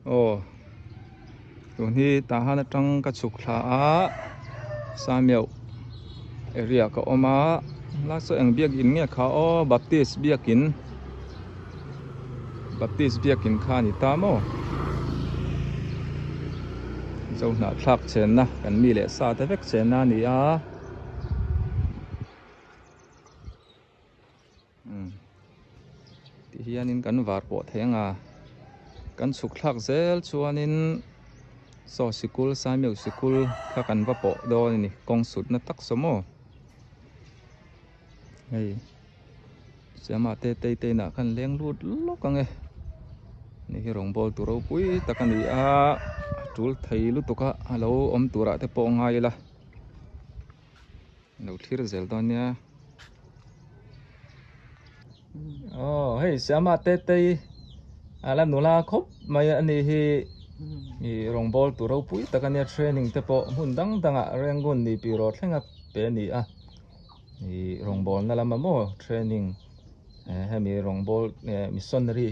โอ้ตัวนี้ตาหันจังกระชุกลาสามเมียวเอเรียก็ออกมาล่าสุดเอ็งเบียกินเนี่ยเขาบัพติสเบียกินข้านี่ตามโอเจ้าหน้าทักเชนนะกันมีเลสาแต่เวกเชนนะนี่ที่เฮียนินกันวาร์ปอดเฮงกันสุขลักเซลชวนินโซสิกุลสายเมียวสิกุลถ้ากันว่าปอดอนี่กองสุดนัตักสมอเฮ้ยเสียมาเตน่ะกันเลี้ยงรูดล็อกกันไงนี่คือรองบอลตัวเราปุ้ยตะกันนี่จูลไทยลุตุกะเราตัวระเตปองไงล่ะเราที่เราเซลตอนเนี้ยอ๋อเฮ้ยเสียมาเตแล้วหนูลาครบมาอันนี้มีรองบอลตัวเราปุ้ยตะกันเนี่ยเทรนนิ่งเตปอหุ่นดังเรื่องกุนนี่ปีรอดแข่งเป็นนี่นี่รองบอลนั่นละมาโม่เทรนนิ่งให้มีรองบอลเนี่ยมีซอนนารี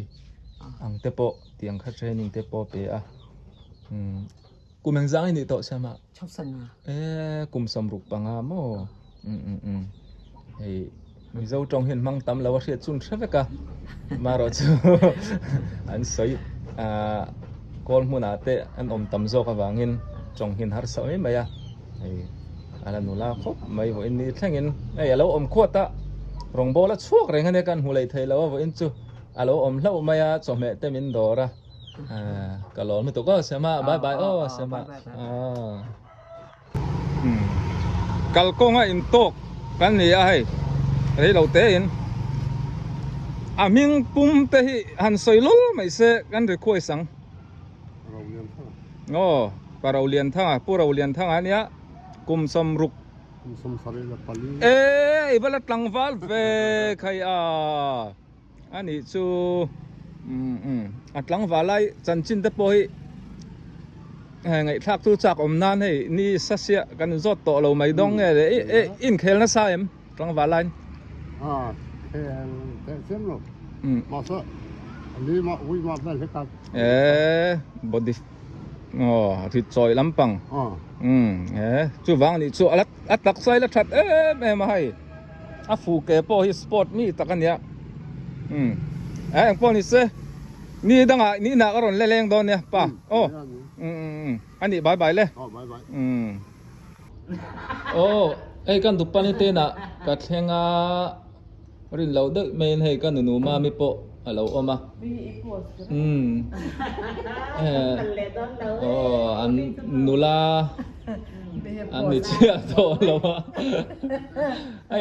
อังเตปอเตียงคัดเทรนนิ่งเตปอเปกูแมงจังนี่โตใช่ไหมชอบสนากุมสมรุปปังอาโม่เฮ้ยมีเจ้าจงเห็นมังตำแล้วว่าเสียจุนใช่ไหมกะมารอจูอันสวยกอลมุนาเตอันตำโซกวางินจงเห็นหาร์สวยไหมเฮ้ยอะไรนูลาครบไม่ว่าอินนี่แท่งอินเราขวดตะรองบอลช่วงแรงขนาดกันหัวไหลไทยแล้วว่าอินจูเราเล่าไม่จอมเมตมินดอระก็หลอนไม่ตกก็เสียมาบายเสียมากัลกงอินโตกันนี่ไอ้เราเตอินมิงปุ่มเตหิหันสอยลุไม่เสกันหรือคุยสังโอ้ปะเราเรียนทั้งพวกเราเรียนทั้งอันเนี้ยกุมสมรุกบลตังวัลเวใครอันนี้ชูอัตลังวาไลจันจินเตปอยไงทักทุจักอมนานให้นี่สัสเซียกันจอดโตเราไม่ดองไงเลยอินเคลน่าสายมั้งตังวาไลเคลเสียมหรอกมาซะอันนี้มาวิ่งมาได้เลยครับบอดี้ที่จอยลำปังจู่วางนี่จู่อัดตักใส่แล้วชัดแม่มาให้ฟูเก็บพอฮิสปอร์ตมีตะกันเนี้ยพวกนี้เสนี่ดังนี่นักร้อนเล่งๆตอนเนี้ยป่ะโอ้อันนี้บายเลยโอ้กันตุปนิเตนะกัดแหงรินเราเด็กเมนให้กันหนูมาไม่โปะเราออกมาอันนูลาอันนี้เชื่อตัวเรา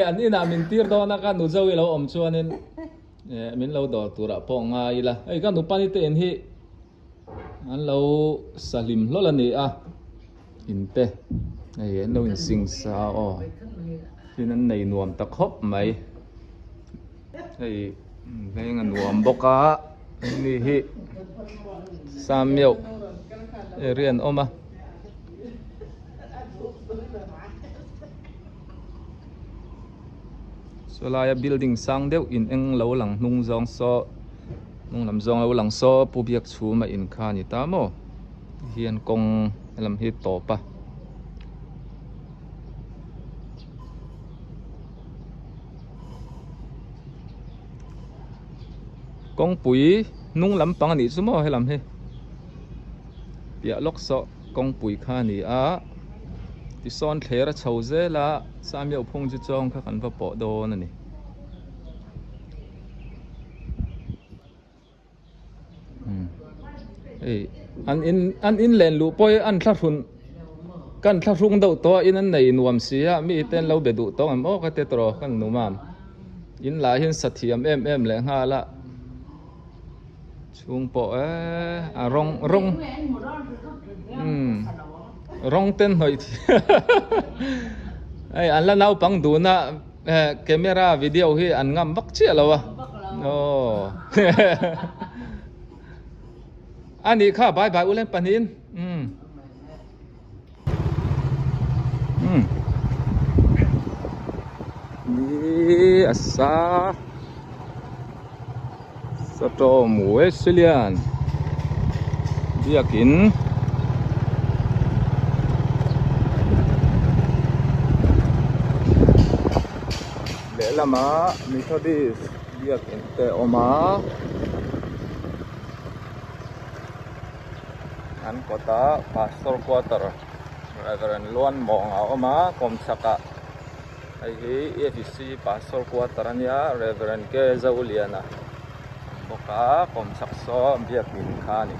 อันนี้น่ามินตีร์ตัวนักการนูเจ้าเราชวนนี่มินเราดอตัวระปองไงล่ะกันหนูปานิเตนฮีอันเราสลิมล้อละนี่อินเตเราอินสิงสาวที่นั่นในนวมตะคบไหมในงานนวมบกนี่ฮีสามเมียวเรียนออกมาส่วนลายบิลดิ้งสร้างเดียวอินเองเราหลังนุ่งจองโซนุ่งลำจองเราหลังโซผู้เบียกชูมาอินคานิตามโมเฮียนกงลำฮิตโตปะกงปุ๋ยนุ่งลำปังนี่สมอให้ลำให้เปียล็อกโซกงปุ๋ยคานี่ที่ซ้อนเทระเฉาเจละสามเยาพงจุจองข้าขันพระปอโดนั่นนี่อันอินเลนลูปอยอันทัดหุ่นกันทัดรุ่งเดาตัวอินอันในนวมเสียมีเต้นเราเบดุต้องอันโอ้ก็เตตรอกันหนูมามอินหลายหินสัตย์เทียมแหลงห้าละช่วงปอรองเต้นหน่อยทีอันละเราปังดูนะแคมราวิดีโอที่อันงามบักเชี่ยแล้ววะโอ้อันนี้ข้าบายอุเลนปันหินนี่อาซาสตอหมูเอสเลียน biakin le lama Methodist biakin te oma an kota pastor quarter Reverend Luan Mong a oma kom saka ai hi EFC pastor quarter ania Reverend ke Zauliana boka kom sakso biakin khani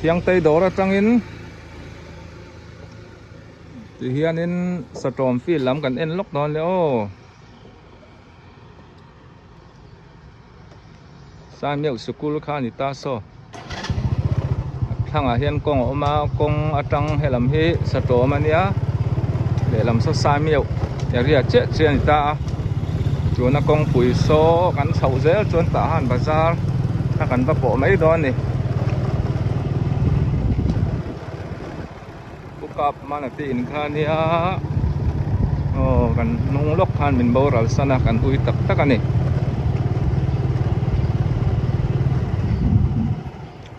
thiang tây đó là trăng in thì hiện in storm phi lắm cần in lúc đó nữa sa miêu school khan ni ta so thằng à hiện công oma công ở trăng hay làm hi storm ania để làm sao sa miêu nhà ria chết chuyện ta chỗ nó công bùi số cắn sầu dễ chuẩn ta hàn bazaar ta cần bắt bộ mấy đó này kap mana tin khania kan nung lok khan min boral sana kan ui tak tak ani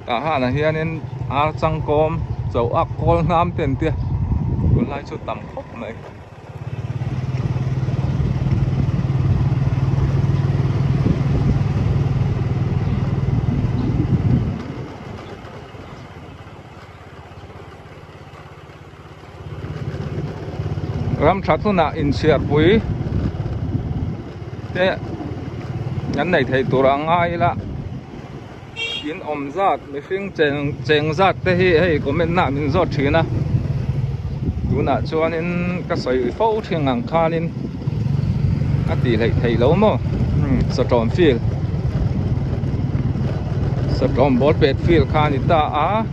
ta ha na hianin ar changkom chau ak kol ngam ten tia kun lai chu tam khop mai ram thắt tu na in share pui te nhắn này thầy tu ra ngay la in zat mi phing cheng zat te hi hei comment na min zot thina tu na chuan in ka soi fo thing ang khan in a ti lei thei lo mo storm field storm ball pet field khan ita a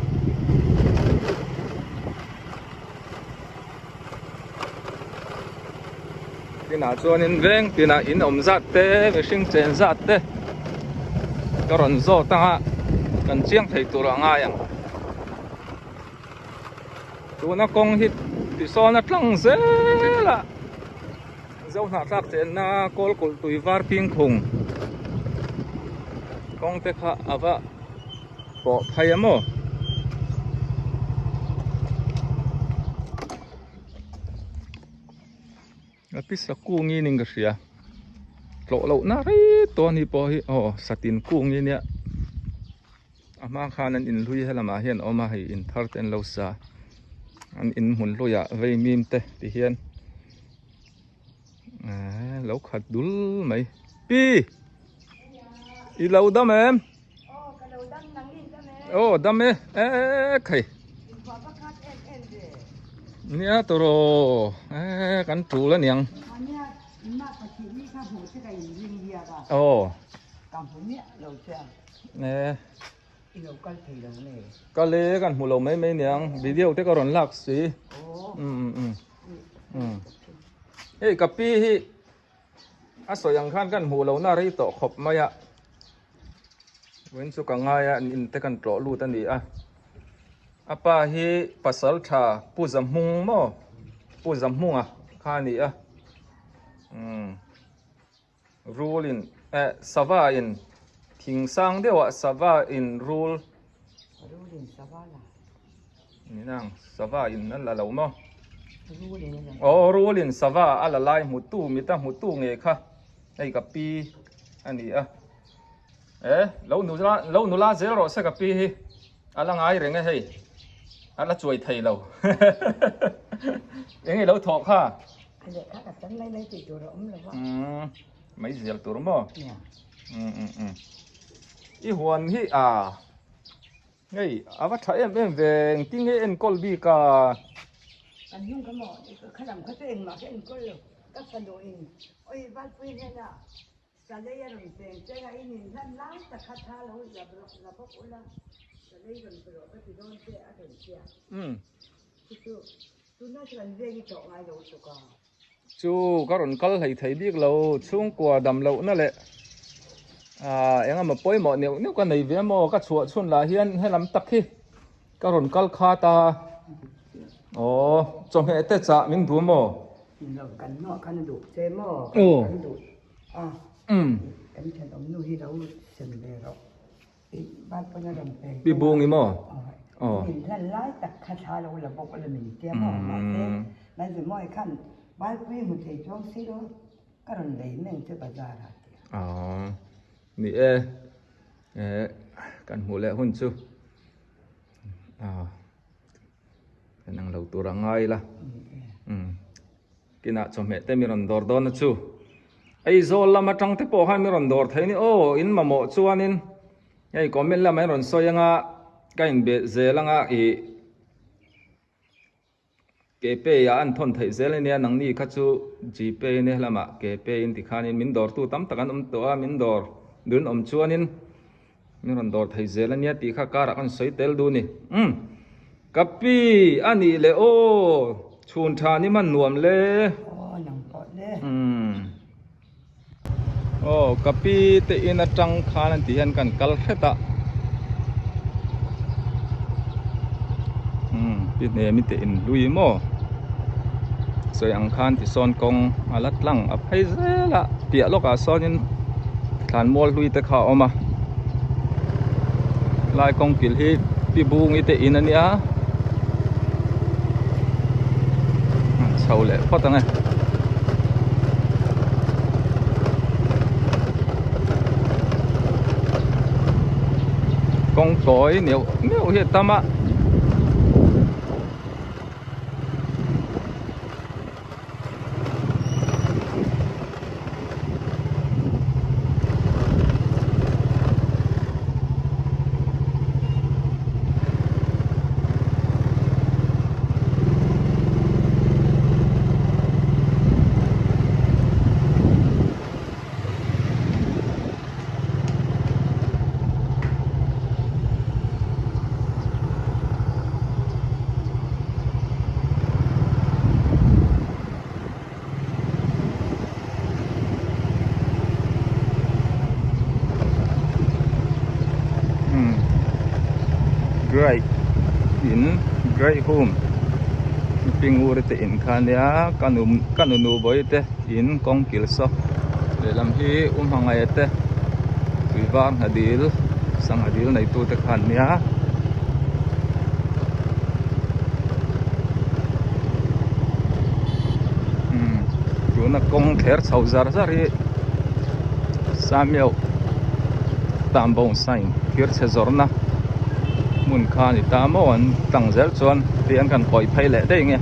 tina chuan in veng tina in zat te mi hring chen zat te ka ron zo tanga kan chiang thei tur anga yang tuna kong hit ti so na tlang zela zo na tak chen na kol kul tui var ping khung kong te kha ava po phayamo apis ku ngi ning ga sia lo na ri to ni po hi satin ku ngi nia ama khanan in lui helama hian oma hi in thar ten lo sa an in mun loya vei mim te ti hian lo khat dul mai pi i lo dam em dam e khai nia toro kan tu la niang nè có lẽกันหูเราไม่เนียงวิดีโอที่ก็ร้อนลักสิเฮ้ยกับพี่ที่อาศัยยังขั้นกันหูเราหน้ารีโตขบมาอะเว้นสุกังไงอะอินเตกันโตลูตันดีอะอาป้าที่ปัสสาวะปูจำมุงมั้งปูจำมุงอะข้านี่อะรูลินสวาอินทิ้งสังเดียวสวาอินรูลนี่นั่งสวาอินนั่นละเรามั้งรูลินสวาอะไรไล่หมุตู้มีตั้งหมุตู้เงี้ยค่ะไอ้กับปีอันนี้อะเราหนูลาเจอเราสักกับปีอะไรง่ายเรื่องไงเฮ้ยอะไรช่วยไทยเรายังไงเราถอกค่ะไม่เสียตัวมั้งอีหัวนี่ไงอาวัตถุเอ็มเวงติ้งเอ็นกอลบีกากันยุ่งกันหมดขนมเขาเองมาเอ็นกอลก็สนุกเองโอ้ยบ้านพี่เนี่ยนะจะได้ยังไงเจ้าไอ้นี่นั่นล้างแต่คาถาเราอย่าพกอุละจะได้ยังไงก็จะโดนเจ้าอะไรเจ้าtu nói chuyện về cái chỗ này rồi chú con chú có run call thấy biết lâu chung qua đầm lâu nữa lệ em mà bôi mỏ nếu con này về mỏ các chuột xuân là hiên hay làm tắc khi có run call kha ta cho mẹ tết dạ mình đùa mò rồi cắn nọ cắn đủ chế mò Ồ. cắn đủ à cắn chân ông nuôi đâu sừng về rồi ban con nhà đồng tiền bị buông ấy mò mình thân lái tặc khá xa lâu là bốc là mình chế mò mà thế bây giờ mọi khăn ban quý một thầy trong xí đó các đồng lấy mình chơi bà già là nị kan hmu le hun chu nang lo tur angai la kina chome te mi ron dor don chu ai zol lama tang te po han mi ron dor thaini in mamo chuanin ei comment la mai ron soyanga kain be zelanga kepe ya an thon thei zel ne nang ni kha chu gp ne lama kepe in ti khanin min dor tu tam takan to a min dor dun chuanin mi ron dor thei zel ania ti kha kara kan soi tel du ni kapi ani le chun tha ni man nuam le nằm có đấy kapi te in atang khan an ti han kan kal kheta pi ne mi te in lui mo soi ang khan ti son kong alat lang a phai zela pia loka sonin than mol lui te kha oma lai kong kil hi pi bung ite in ania sau lệ phát tăng này con cối nếu hiện tâm ạ great home pingu te in khania kanunu boy te in kong kilso le lam hi hangai te tuiwang hadil sang hadil nei tu te khania tuna kong kher chau zar zari samyo tambong sain kir che zorna mun khan ni ta mo an tang zel chuan tiang kan koi phai le dei nge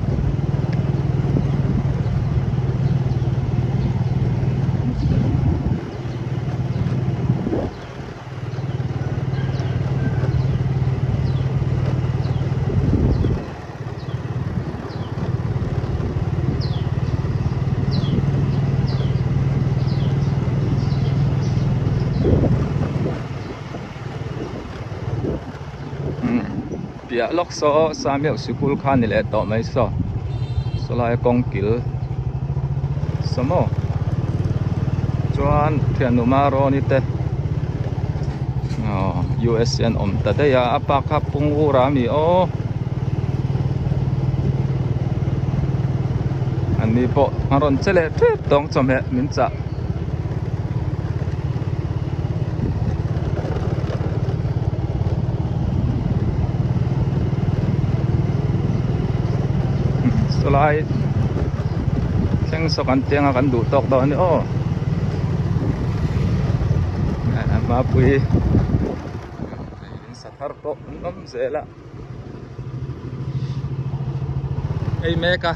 pia lok so samyo sikul khan ni le to mai so lai kong kil samo chuan thianuma ro ni te USN om ta de ya apa kha pungu ra mi an ni po aron chele trip tong chom he min cha lai keng so kan tiang kan du tok do ni ma pui sa thar to nom zela ei meka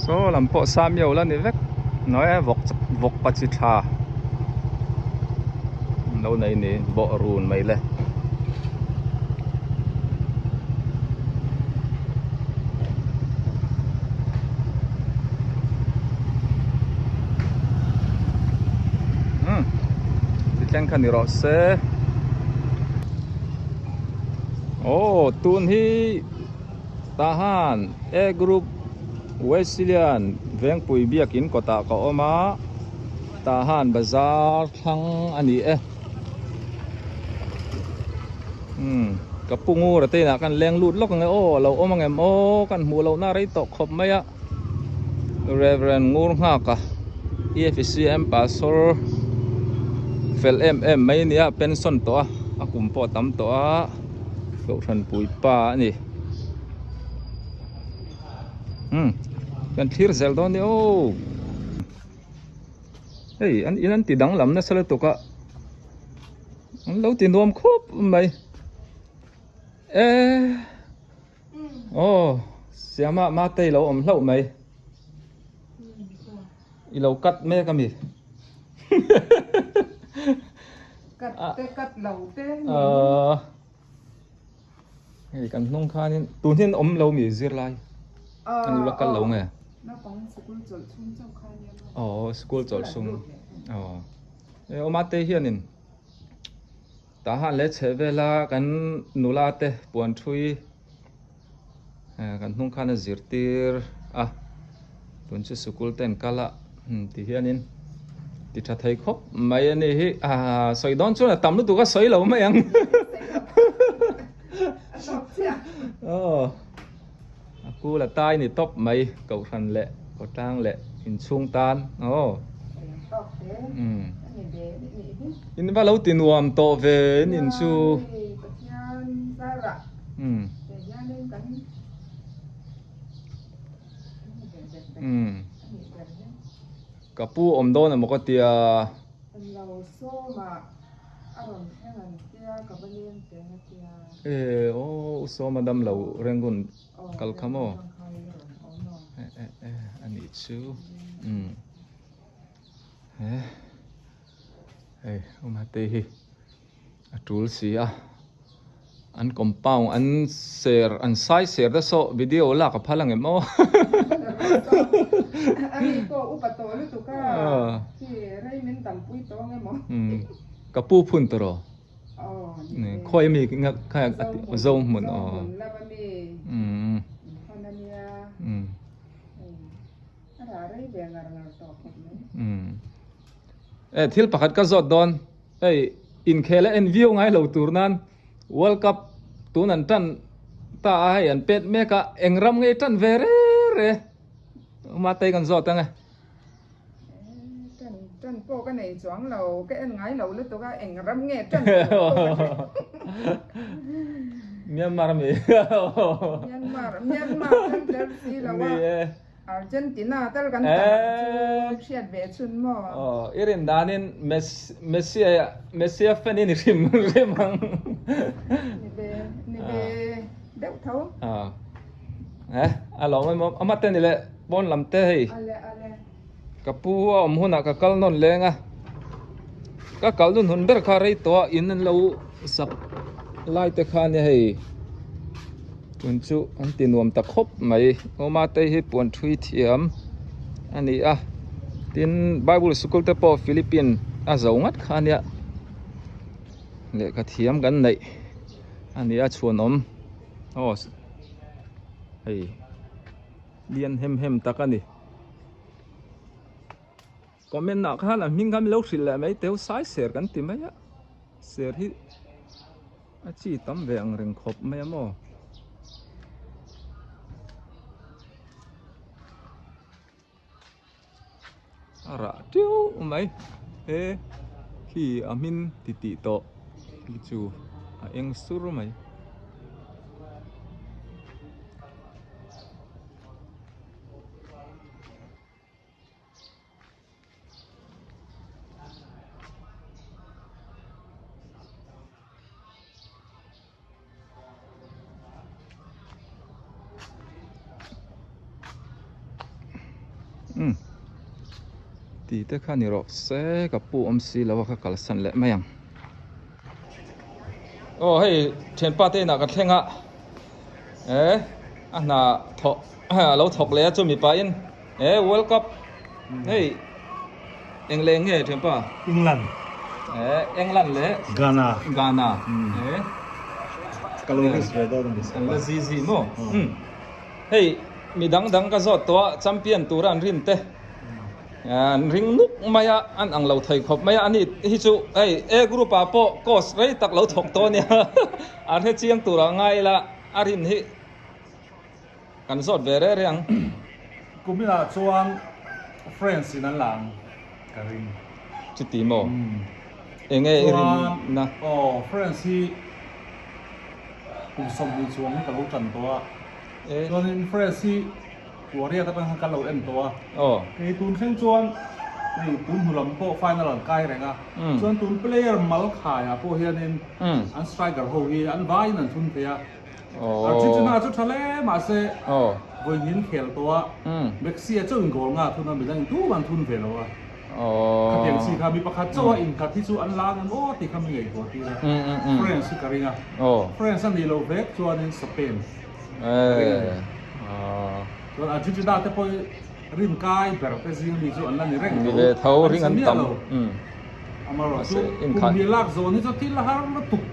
so lam po samyo la ni vek nói vok pa chi tha lâu này ni bo run mai le keng khan ni ro se tun hi tahan a group Wesleyan veng pui biakin kota ka oma tahan bazar thang ani kapungu rate na kan leng lut lok nge o lo omang em o kan mu lo na rei to khop maya Reverend ngur nga ka EFCM pastor fel em mai nia pension to a kumpo tam to a lo than pui pa ni kan thir zel don ni o hey an inan ti dang lam na sala to ka an lo ti nom khop mai siama ma tei lo om hlo mai i lo kat me ka mi cắt lẩu thế cái kan nong kha nin tu hin om lo mi zir lai an lu kal lo nge nó có school chọn chung trong khai nhiên school chol sung o ma te hianin ta han le chevela kan nula te puan thui kan nong kha na zir tir tun chu school ten kala ti hianin ti tha thai khop mai ani hi soi don chu na tam lu tu ka soi lo mai ang aku là tai ni top mai cậu thằng lệ cậu trang lệ in chung tan in ba lâu tiền uam to về in chu kapu om do na mo ka tia so madam lo rengun kal khamo ani chu oma te hi atul sia an compound an share an sai share da so video la ka phalang emo ani ko upato lu tu ka ki rai min tam pui to nge mo kapu phun tro khoi mi ngak kha zong mun thil pakhat ka zot don in khela en view ngai lo turnan world cup tun an tan ta ai an pet me ka engram ngai tan vere re ma tay kan zot tang chân po cái này choáng lầu cái anh ngái lầu lứt tôi cái anh rắm nghe chân Myanmar mi Myanmar chân gì là Argentina tal kan siat ve chun mo irin danin Messi fanin rim remang ni be deu thau alo mai amate ni le bon lamte hei kapu om huna ka kal non lenga ka kal dun hun ber kha rei to in lo sak lai te kha ni hei tun chu an ti nuam ta khop mai oma te hi puan thui thiam ani tin Bible school te po Philippines zongat khania le ka thiam gan nei ani chuan om hei lian hem takani comment na kha la ming gam lo hril la mai teu sai share kan ti mai share hi chi tam ve ang reng khop mai mo ara tiu mai khi amin titi to chu eng sur mai ti te kha ni ro se ka pu om si lawa kha kal san le mayang hei then pa te na ka thlenga na tho lo thok le chu mi pa in world cup hei engleng he then pa England England le Ghana kalori spread out on this la zizi mo hei mi dang ka zot to champion turan rin te ring nuk maya an ang lo thai khop maya ani hi chu ei e group a po course rei tak lo thok to nia a the chiang tura ngai la arin hi kan sot vere riang kumina chuan friends in an lang karing chu ti mo enge irin na friends hi kum som ni chuang ni ka lo tan to e chuan in friends hiตัวเรียกก็ต้องกันเราเอ็นตัว oh ไอ้ตูนเส้นชวนนี่ตูนหุ่นลำโพไฟนั่นหลังใกล้แรงอ่ะชวนตูนเพลเยอร์มาลขายอ่ะพวกเฮียนี่อันสไตรเกอร์โฮยีอันวายนั่นทุนเทียจริงๆน่าจะทะเลมาเซ่วันยินเขลตัวเม็กซี่เจ้าอินโกงอ่ะทุนนั้นไม่ได้ตู้วันทุนเฟลอ่ะขัดเองสิครับมีประคัตเจ้าอินกัดที่ชวนอันล้างโอ้ติดคำยังไงตัวที่เลยเฟรนซ์การิงอ่ะเฟรนซ์นี่เราเวกชวนในสเปนส่วนอาทิตย์หน้าจะไปริมกายแบบเป็นสิ่งที่ส่วนนั้นนี่เร่ง มีเลยเท่าริงอันต่ำอามาเราส่วนคุณมีลากโซนนี่จะที่ละหาระตุก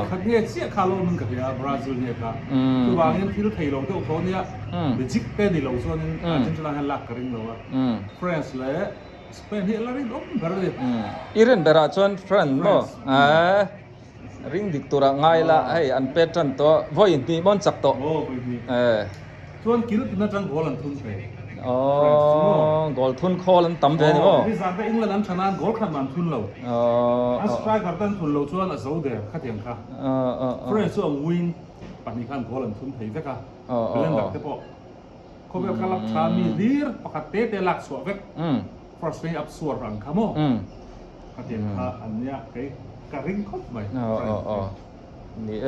ขัดเนี่ยเสียคาร์โลมันกับยาบราซิลเนี่ยครับคือวางเงินที่เราไทยลงที่อุปกรณ์เนี่ยเบจิกเป็นนี่เราส่วนนึงอาทิตย์หน้าให้ลากกระดิ่งเราอะฟรานซ์และสเปนที่ละริงแบบนี้อีเรนเบราชวนเฟรนด์มั้งริงดิกตัวง่ายละให้อันเป็ดจันตัววอยนี่มันจับตัวส่วนกิลต์นั่นจังโกลันทุนไปโกลทุนคอลันต่ำไปนี่มั้งที่สามเป็นอังกฤษนั้นชนะโกลขันมันทุนเราอัสไตรกับตันทุนเราส่วนอัศวเดียขัดยังค่ะเฟรนซ์ส่วนวินปนิคันโกลันทุนไปเวค่ะเล่นดักเตปอเขาเป็นการลักษามีดีร์ปกติเตลักสวเวกฟอร์สเฟย์อับสวรังขโมขัดยังค่ะอันเนี้ยไอ้การิงคบไหมนี่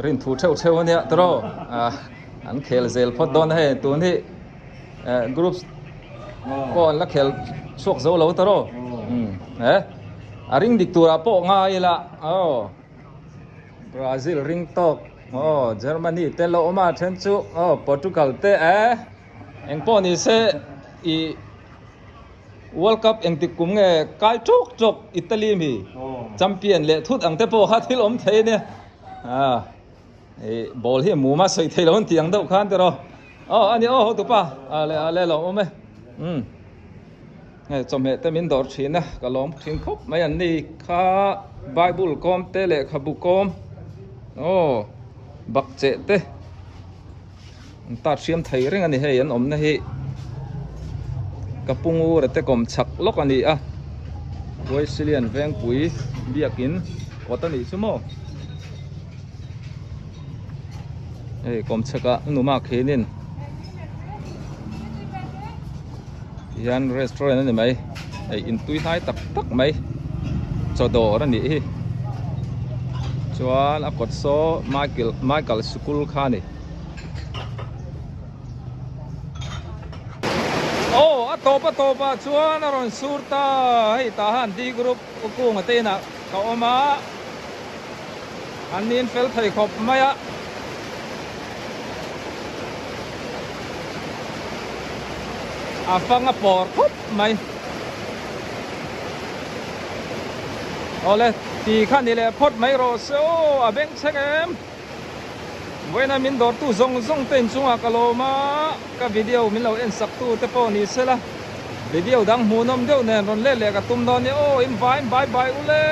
รินทูเช่าเนี่ยตรออันเคลเซลพอดอนให้ตัวนี้กรุ๊ปก็ลักเคลชกโซโลตรอริงดิกตัวโปง่ายละบราซิลริงตอกเยอรมนีเตโลมาเทนซูโปรตุเกสเตเอ็งปอนี่เซอีWorld Cup เอ็งติดกลุ่มไงกายจกอิตาลีมีแชมเปี้ยนเละทุดอังเตโปฮัทที่ล้มเทเนี่ยบอลที่หมูมาใส่เทล้มเตียงเท่าขันเตอร์อันนี้ถูกป่ะอะไรหรอโอ้ไหมจำเหตุมินดอร์ชินนะก็ล้มทิ้งครบไม่อันนี้ข้าไบเบิลคอมเตเละขับบุกอมบักเจเตตัดเชื่อมไทยเรื่องอันนี้ให้ยันอมนะฮีกับปุงอูแต่แต่กลมฉักล็อกอันนี้ไว้ซิเลียนแวงปุ๋ยเบียกินวัตถุดิบชั่วโมงกลมฉักหนูมาเขนินยันรีสอร์ทนั่นไหมอินตุยท้ายตักไหมจอดอนั่นนี่ชวนอักษรไมเคิลสกุลขานี่โตปะชวนอรอนสูร์ตาให้ทหารดีกรุ๊ปอุกุงเตนะเขาออกมาอันนี้เฟลไทยขบไม่อะฟังปอร์คบไม่เอาเลยตีขั้นนี้เลยพดไม่รอเซลเบงเชงเอ็มเวนามินดอร์ตู้ซงเต้นจุงอากาโลมากับวิดีโอมินเราเอ็นสักตู้เตปอนี่เสละวิดีโอดังหูน้ำเดียวเนี่ยรอนเล่กับตุ้มดอนเนี่ยโอ้อิมบายอุเล่